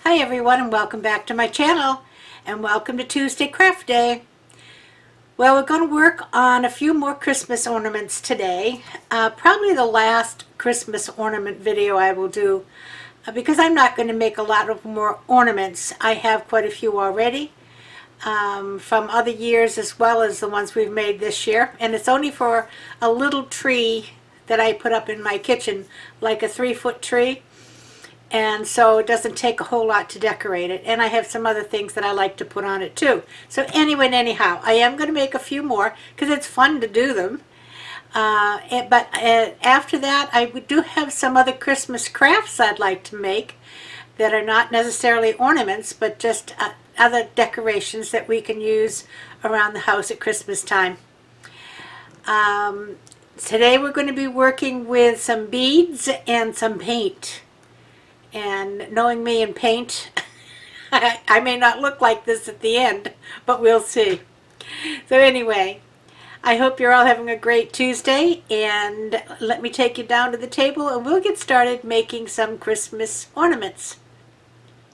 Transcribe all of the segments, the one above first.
Hi everyone, and welcome back to my channel, and welcome to Tuesday Craft Day. Well, we're going to work on a few more Christmas ornaments today. Probably the last Christmas ornament video I will do, because I'm not going to make a lot of more ornaments. I have quite a few already from other years as well as the ones we've made this year, and it's only for a little tree that I put up in my kitchen, like a 3-foot tree. And so it doesn't take a whole lot to decorate it. And I have some other things that I like to put on it too. So anyway and anyhow, I am going to make a few more because it's fun to do them. But after that, I do have some other Christmas crafts I'd like to make that are not necessarily ornaments, but just other decorations that we can use around the house at Christmas time. Today we're going to be working with some beads and some paint. And knowing me in paint, I may not look like this at the end, but we'll see. So anyway, I hope you're all having a great Tuesday, and let me take you down to the table and we'll get started making some Christmas ornaments.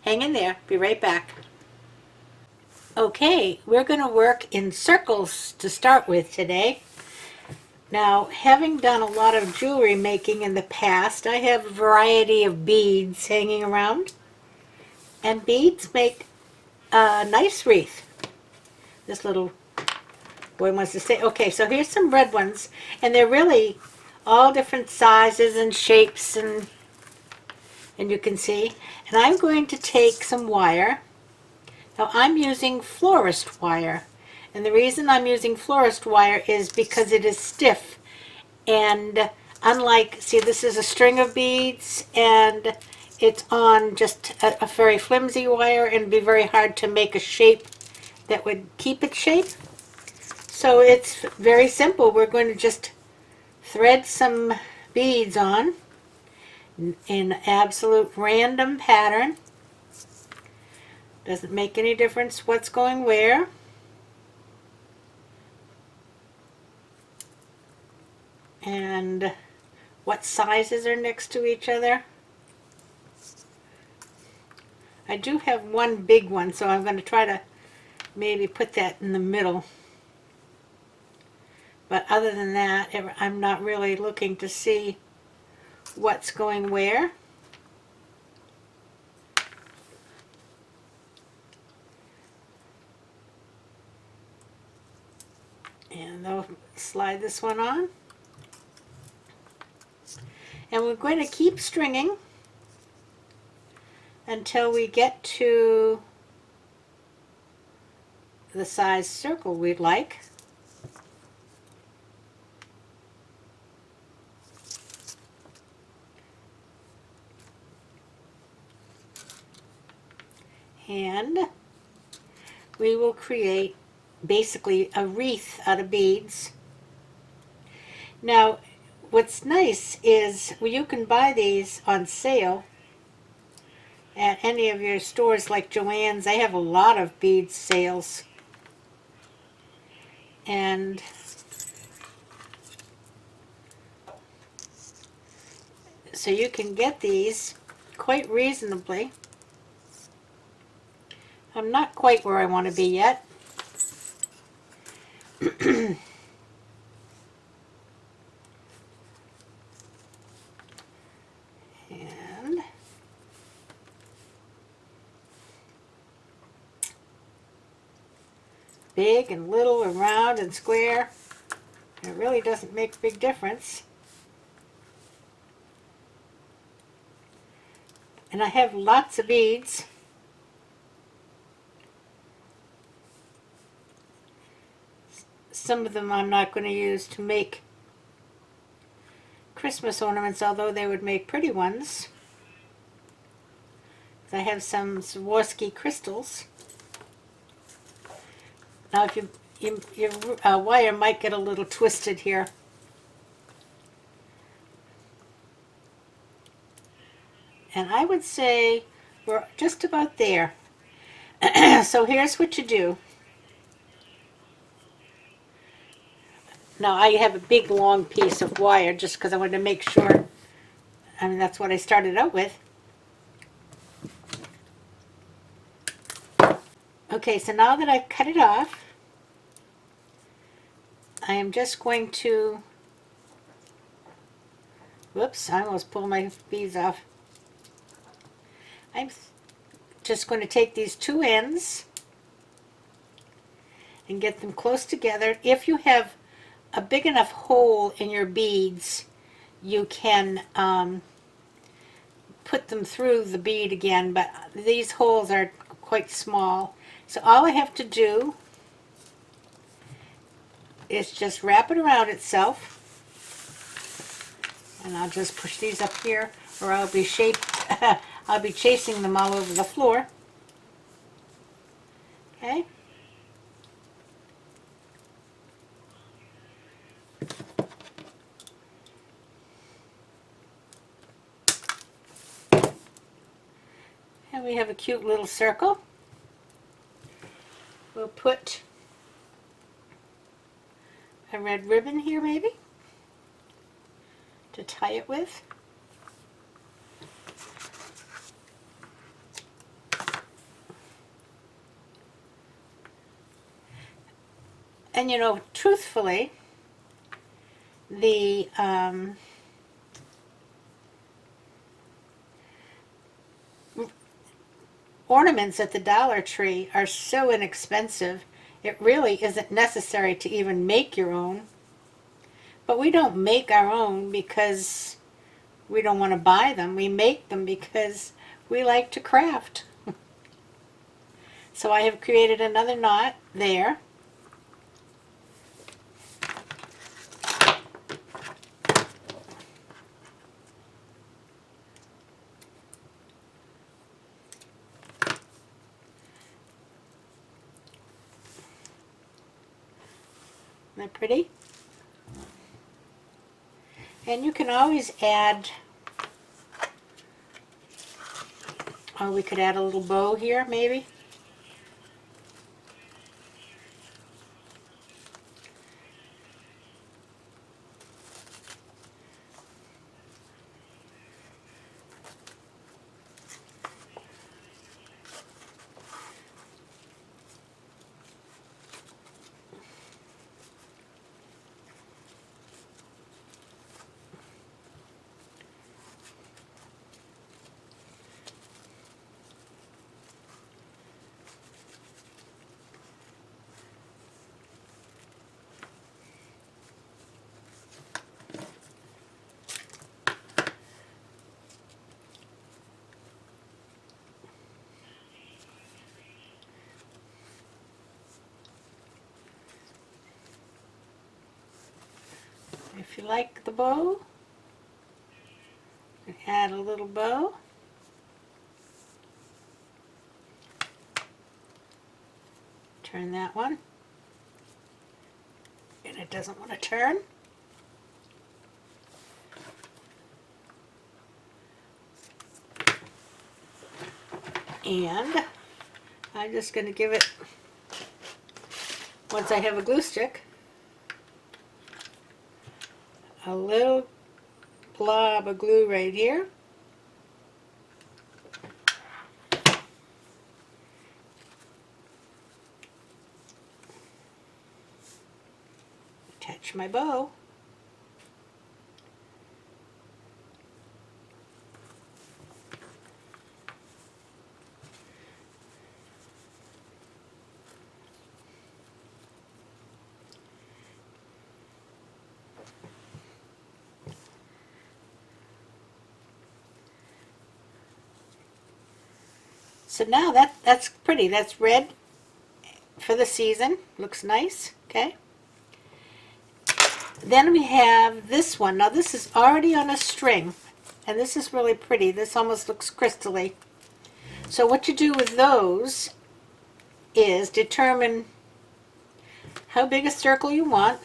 Hang in there, be right back. Okay, we're going to work in circles to start with today. Now, having done a lot of jewelry making in the past, I have a variety of beads hanging around. And beads make a nice wreath. This little boy wants to say, okay, so here's some red ones. And they're really all different sizes and shapes, and you can see. And I'm going to take some wire. Now, I'm using florist wire. And the reason I'm using florist wire is because it is stiff. And unlike, see, this is a string of beads, and it's on just a very flimsy wire, and it'd be very hard to make a shape that would keep its shape. So it's very simple. We're going to just thread some beads on in absolute random pattern. Doesn't make any difference what's going where. And what sizes are next to each other. I do have one big one, so I'm going to try to maybe put that in the middle. But other than that, I'm not really looking to see what's going where. And I'll slide this one on. And we're going to keep stringing until we get to the size circle we'd like. And we will create basically a wreath out of beads. Now, what's nice is, well, you can buy these on sale at any of your stores like Joann's. They have a lot of bead sales. And so you can get these quite reasonably. I'm not quite where I want to be yet. Big and little and round and square. It really doesn't make a big difference. And I have lots of beads. Some of them I'm not going to use to make Christmas ornaments, although they would make pretty ones. I have some Swarovski crystals. Now, if your wire might get a little twisted here. And I would say we're just about there. So here's what you do. Now, I have a big long piece of wire just because I wanted to make sure. I mean, that's what I started out with. Okay, so now that I've cut it off, I am just going to, whoops, I almost pulled my beads off. I'm just going to take these two ends and get them close together. If you have a big enough hole in your beads, you can put them through the bead again, but these holes are quite small. So all I have to do is just wrap it around itself, and I'll just push these up here, or I'll be I'll be chasing them all over the floor. Okay. And we have a cute little circle. We'll put a red ribbon here maybe to tie it with. And you know, truthfully, the ornaments at the Dollar Tree are so inexpensive, it really isn't necessary to even make your own. But we don't make our own because we don't want to buy them. We make them because we like to craft. So I have created another knot there. Isn't that pretty? And you can always add, oh, we could add a little bow here maybe. If you like the bow, add a little bow. Turn that one. And it doesn't want to turn. And I'm just going to give it, once I have a glue stick, a little blob of glue right here. Attach my bow. So now that's pretty. That's red for the season. Looks nice. Okay. Then we have this one. Now this is already on a string, and this is really pretty. This almost looks crystally. So what you do with those is determine how big a circle you want.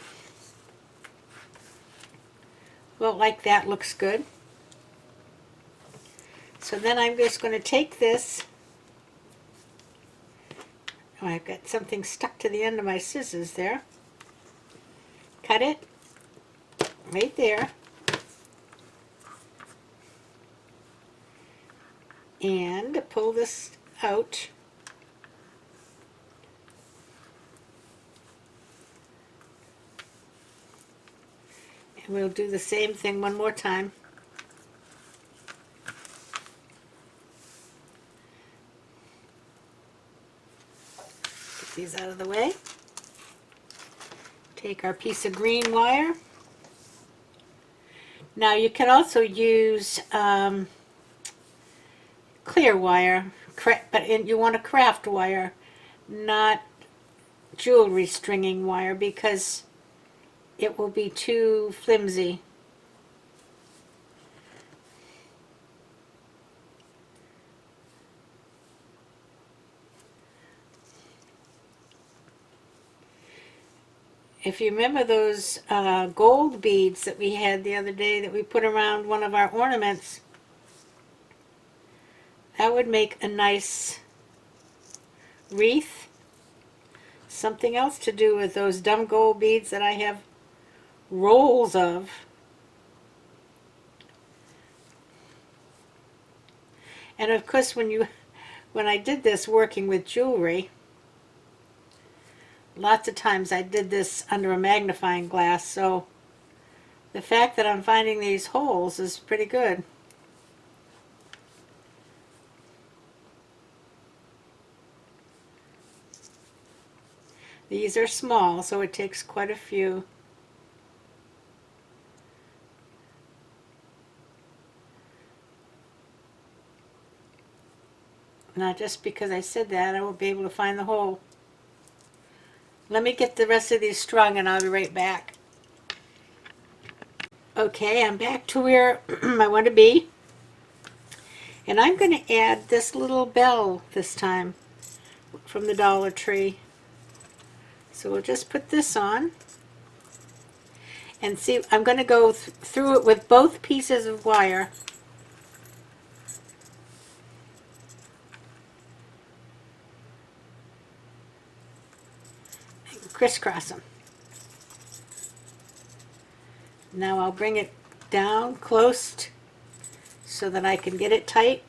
Well, like that looks good. So then I'm just going to take this. Oh, I've got something stuck to the end of my scissors there. Cut it right there. And pull this out. We'll do the same thing one more time. Get these out of the way. Take our piece of green wire. Now you can also use clear wire, but you want a craft wire, not jewelry stringing wire, because it will be too flimsy. If you remember those gold beads that we had the other day that we put around one of our ornaments, that would make a nice wreath. Something else to do with those dumb gold beads that I have rolls of. And of course, when I did this working with jewelry, lots of times I did this under a magnifying glass, so the fact that I'm finding these holes is pretty good. These are small, so it takes quite a few. Now, just because I said that, I won't be able to find the hole. Let me get the rest of these strung and I'll be right back. Okay, I'm back to where I want to be. And I'm going to add this little bell this time from the Dollar Tree. So we'll just put this on. And see, I'm going to go through it with both pieces of wire. And crisscross them. Now I'll bring it down close so that I can get it tight.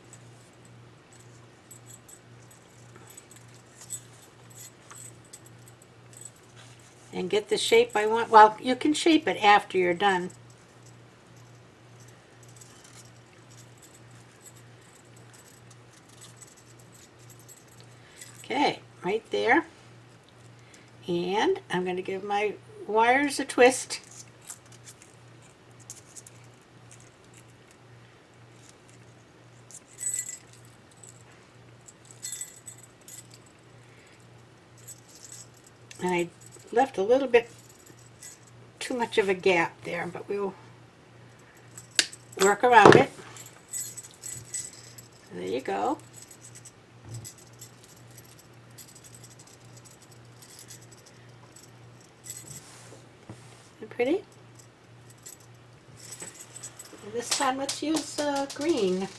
And get the shape I want. Well, you can shape it after you're done. Okay, right there. And I'm going to give my wires a twist. And I left a little bit too much of a gap there, but we'll work around it. There you go. Isn't it pretty? And this time let's use green.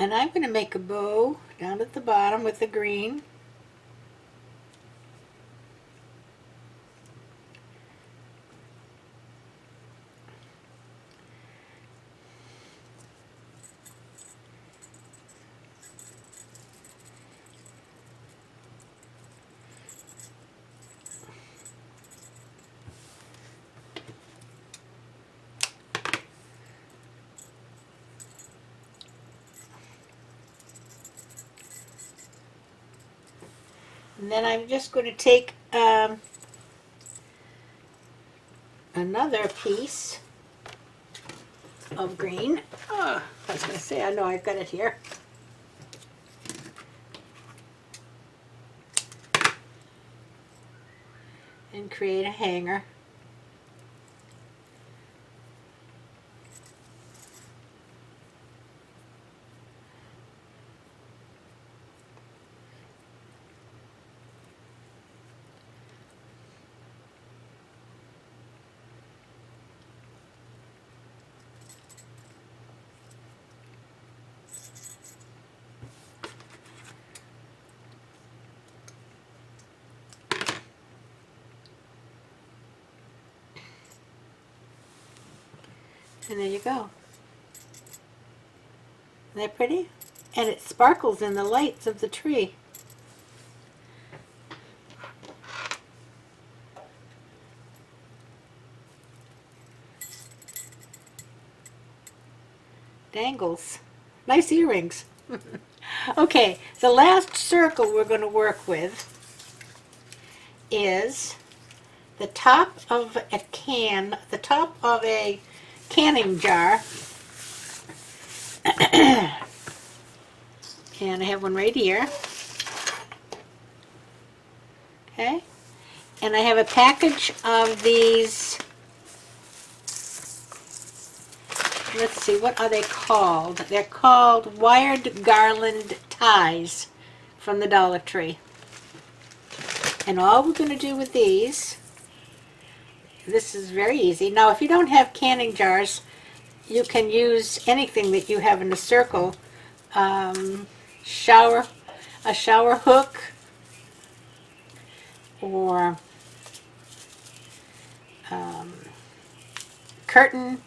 And I'm going to make a bow down at the bottom with the green. And then I'm just going to take another piece of green. Oh, I was going to say, I know I've got it here. And create a hanger. And there you go. Isn't that pretty? And it sparkles in the lights of the tree. Dangles. Nice earrings. Okay, the last circle we're going to work with is the top of a can, the top of a canning jar. And I have one right here. Okay. And I have a package of these, let's see, what are they called? They're called wired garland ties from the Dollar Tree. And all we're going to do with these, this is very easy. Now, if you don't have canning jars, you can use anything that you have in a circle. A shower hook, or curtain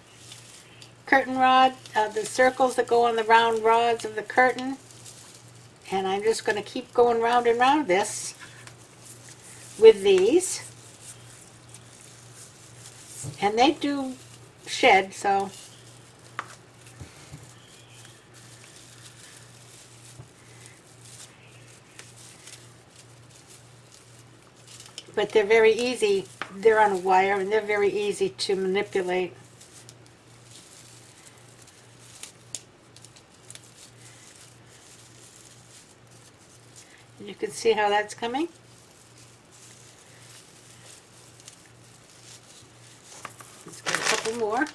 rod, the circles that go on the round rods of the curtain. And I'm just going to keep going round and round this with these. And they do shed, so but they're very easy. They're on a wire and they're very easy to manipulate. And you can see how that's coming. Let's get a couple more.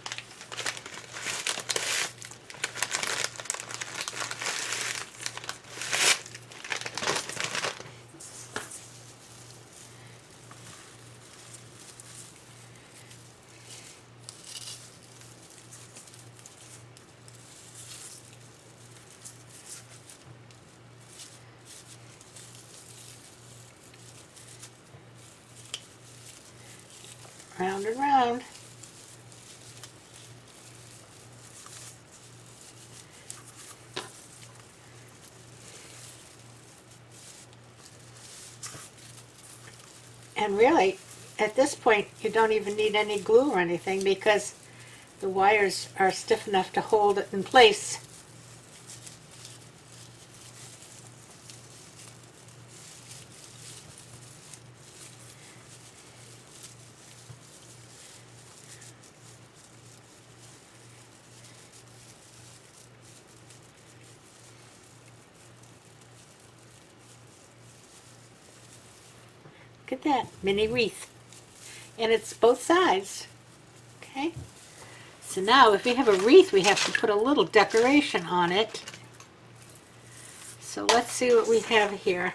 Round and round. And really, at this point, you don't even need any glue or anything because the wires are stiff enough to hold it in place. Look at that, mini wreath. And it's both sides. Okay? So now if we have a wreath, we have to put a little decoration on it. So let's see what we have here.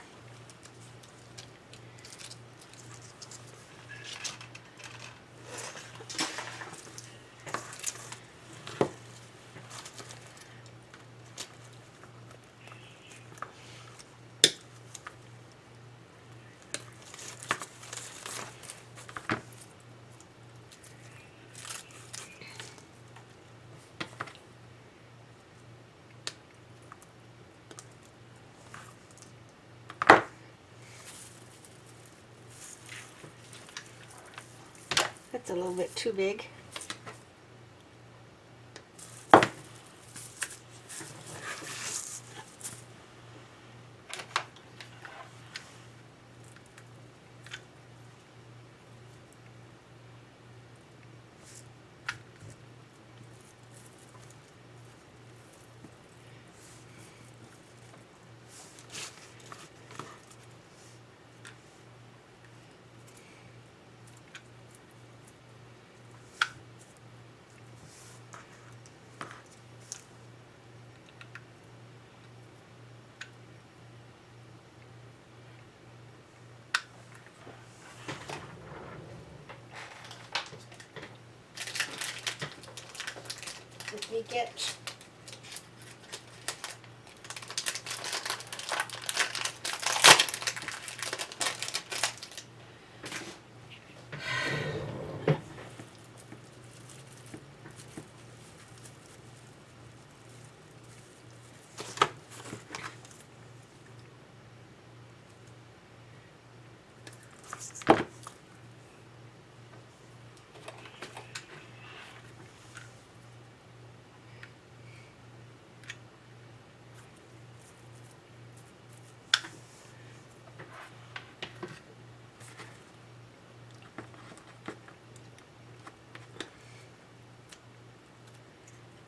That's a little bit too big. Let me get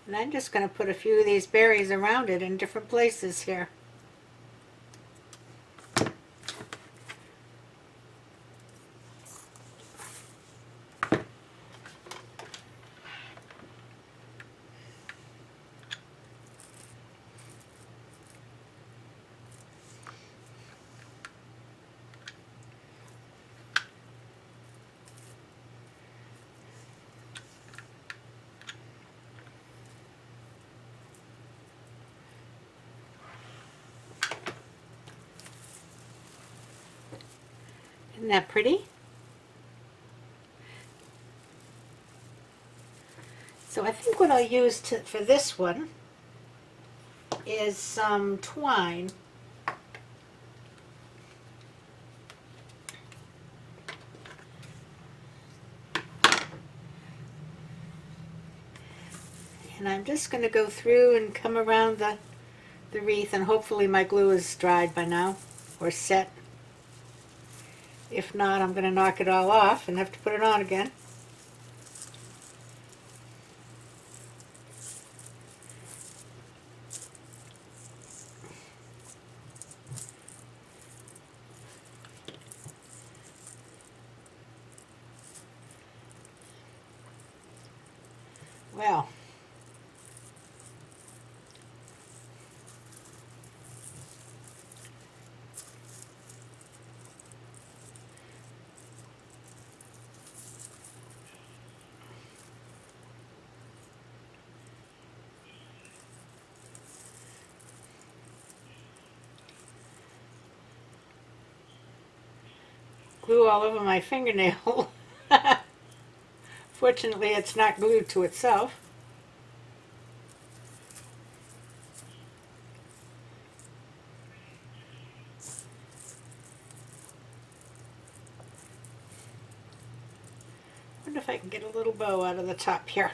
And I'm just going to put a few of these berries around it in different places here. Isn't that pretty? So I think what I'll use for this one is some twine. And I'm just going to go through and come around the wreath, and hopefully my glue is dried by now, or set. If not, I'm going to knock it all off and have to put it on again. Well, glue all over my fingernail. Fortunately, it's not glued to itself. I wonder if I can get a little bow out of the top here.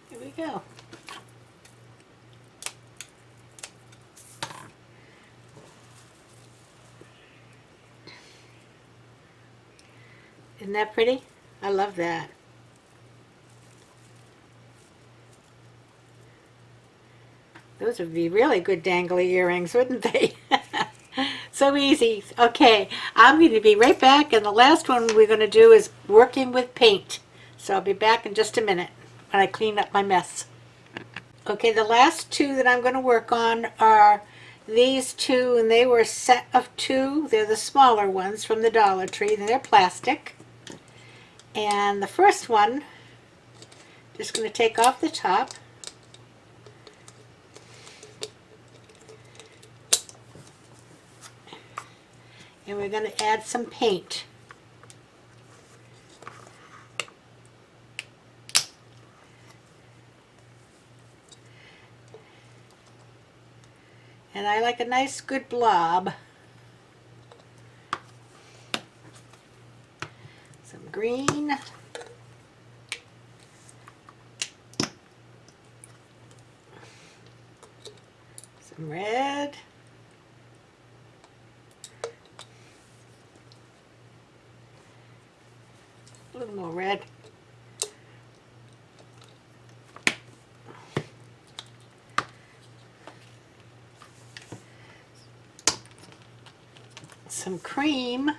Here we go. Isn't that pretty? I love that. Those would be really good dangly earrings, wouldn't they? So easy. Okay, I'm going to be right back, and the last one we're going to do is working with paint. So I'll be back in just a minute when I clean up my mess. Okay, the last two that I'm going to work on are these two, and they were a set of two. They're the smaller ones from the Dollar Tree, and they're plastic. And the first one, just going to take off the top. And we're going to add some paint. And I like a nice good blob. Some green. Some red. A little more red. Some cream.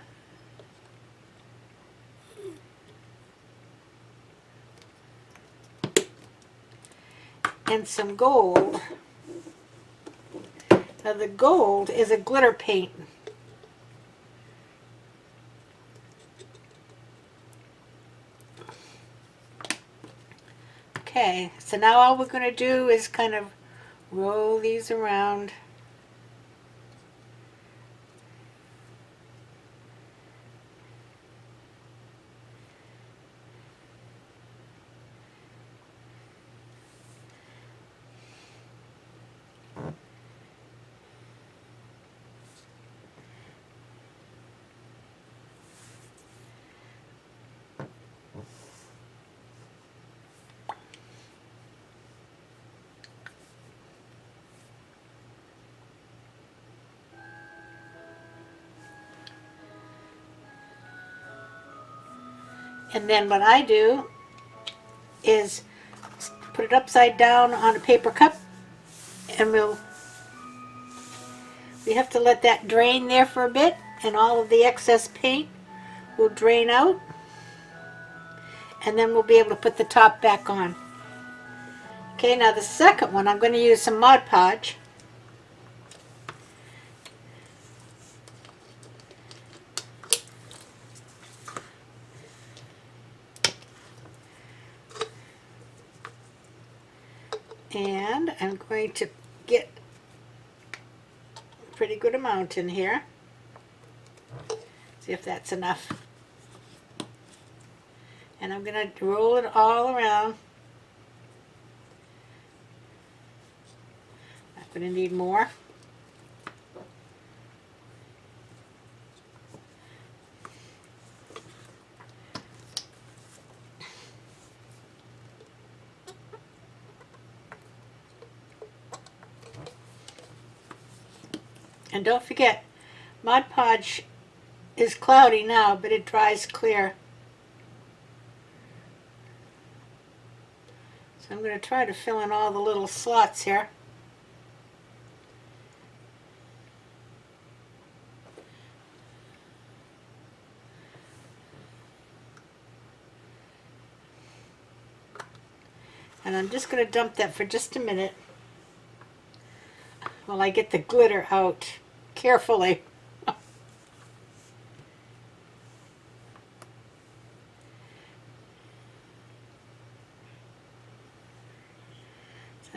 And some gold. Now the gold is a glitter paint. Okay, so now all we're going to do is kind of roll these around. And then what I do is put it upside down on a paper cup, and we have to let that drain there for a bit, and all of the excess paint will drain out, and then we'll be able to put the top back on. Okay, now the second one, I'm going to use some Mod Podge. And I'm going to get a pretty good amount in here. See if that's enough. And I'm going to roll it all around. I'm going to need more. And don't forget, Mod Podge is cloudy now, but it dries clear. So I'm going to try to fill in all the little slots here. And I'm just going to dump that for just a minute while I get the glitter out carefully. So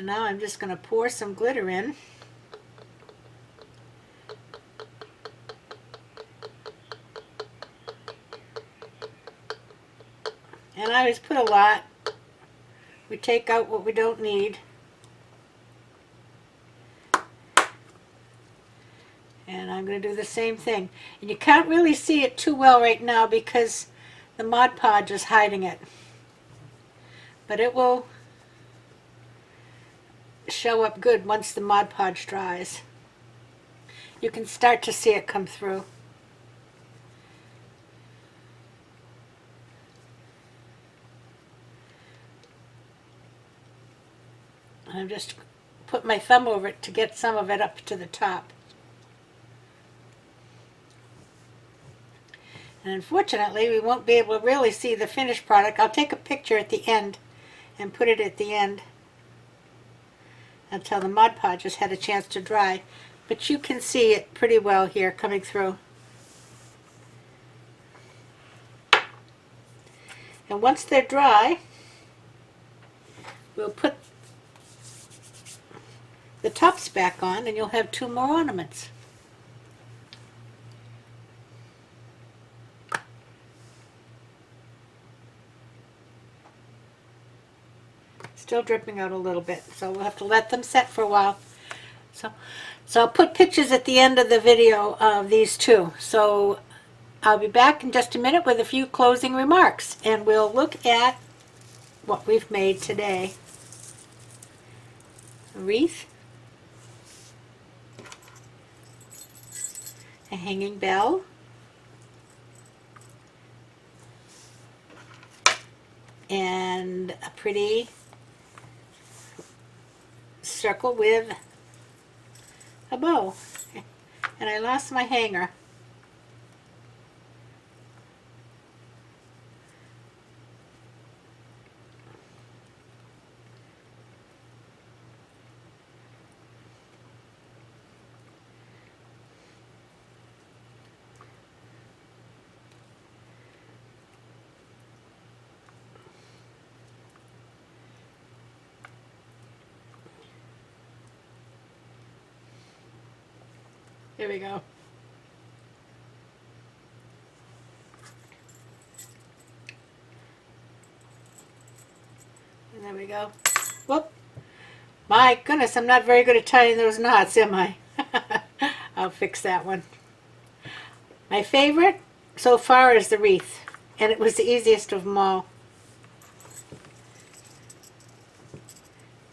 now I'm just going to pour some glitter in. And I always put a lot. We take out what we don't need. And I'm going to do the same thing. And you can't really see it too well right now because the Mod Podge is hiding it. But it will show up good once the Mod Podge dries. You can start to see it come through. And I'm just put my thumb over it to get some of it up to the top. And unfortunately, we won't be able to really see the finished product. I'll take a picture at the end and put it at the end until the Mod Podge has had a chance to dry. But you can see it pretty well here coming through. And once they're dry, we'll put the tops back on and you'll have 2 more ornaments. Still dripping out a little bit, so we'll have to let them set for a while. So I'll put pictures at the end of the video of these two. So I'll be back in just a minute with a few closing remarks, and we'll look at what we've made today. A wreath, a hanging bell, and a pretty circle with a bow. And I lost my hanger. Here we go. And there we go. Whoop. My goodness, I'm not very good at tying those knots, am I? I'll fix that one. My favorite so far is the wreath, and it was the easiest of them all.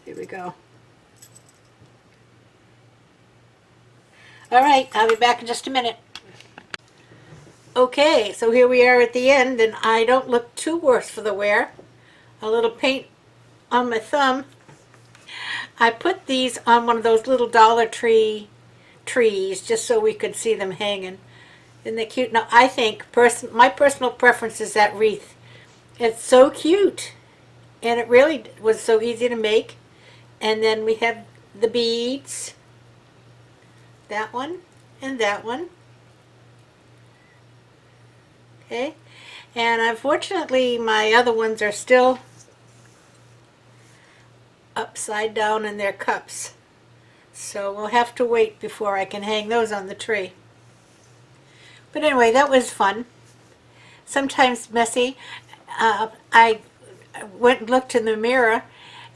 Here we go. All right, I'll be back in just a minute. Okay, so here we are at the end, and I don't look too worse for the wear. A little paint on my thumb. I put these on one of those little Dollar Tree trees just so we could see them hanging. Isn't they cute? Now, I think my personal preference is that wreath. It's so cute, and it really was so easy to make. And then we have the beads, that one and that one. Okay, and unfortunately my other ones are still upside down in their cups, so we'll have to wait before I can hang those on the tree. But anyway, that was fun. Sometimes messy. I went and looked in the mirror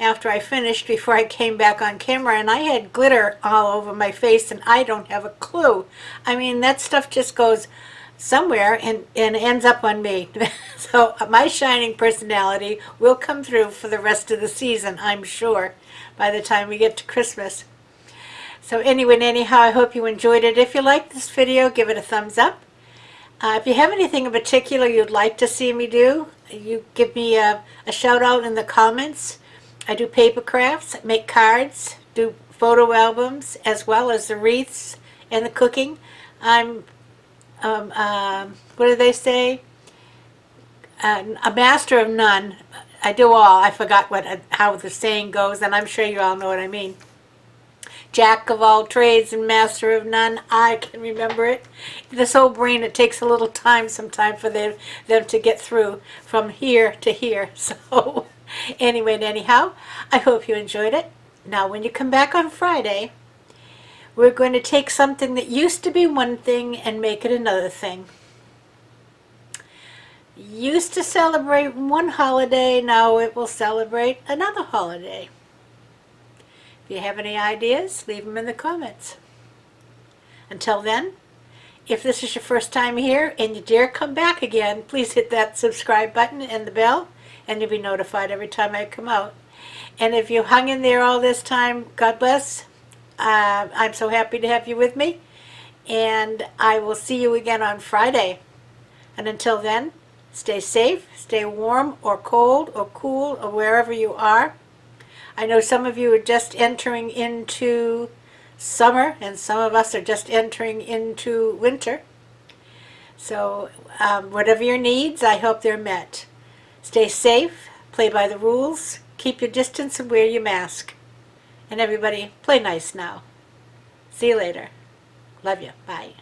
after I finished before I came back on camera, and I had glitter all over my face, and I don't have a clue. I mean, that stuff just goes somewhere and ends up on me. So my shining personality will come through for the rest of the season, I'm sure, by the time we get to Christmas. So anyway, anyhow, I hope you enjoyed it. If you liked this video, give it a thumbs up. If you have anything in particular you'd like to see me do, you give me a shout out in the comments. I do paper crafts, make cards, do photo albums, as well as the wreaths and the cooking. I'm, what do they say? A master of none. I do all. I forgot how the saying goes, and I'm sure you all know what I mean. Jack of all trades and master of none. I can remember it. This whole brain, it takes a little time sometimes for them to get through from here to here. So anyway, anyhow, I hope you enjoyed it. Now, when you come back on Friday, we're going to take something that used to be one thing and make it another thing. Used to celebrate one holiday, now it will celebrate another holiday. If you have any ideas, leave them in the comments. Until then, if this is your first time here and you dare come back again, please hit that subscribe button and the bell, and you'll be notified every time I come out. And if you hung in there all this time, God bless. I'm so happy to have you with me. And I will see you again on Friday. And until then, stay safe, stay warm or cold or cool or wherever you are. I know some of you are just entering into summer, and some of us are just entering into winter. So whatever your needs, I hope they're met. Stay safe, play by the rules, keep your distance, and wear your mask. And everybody, play nice now. See you later. Love you. Bye.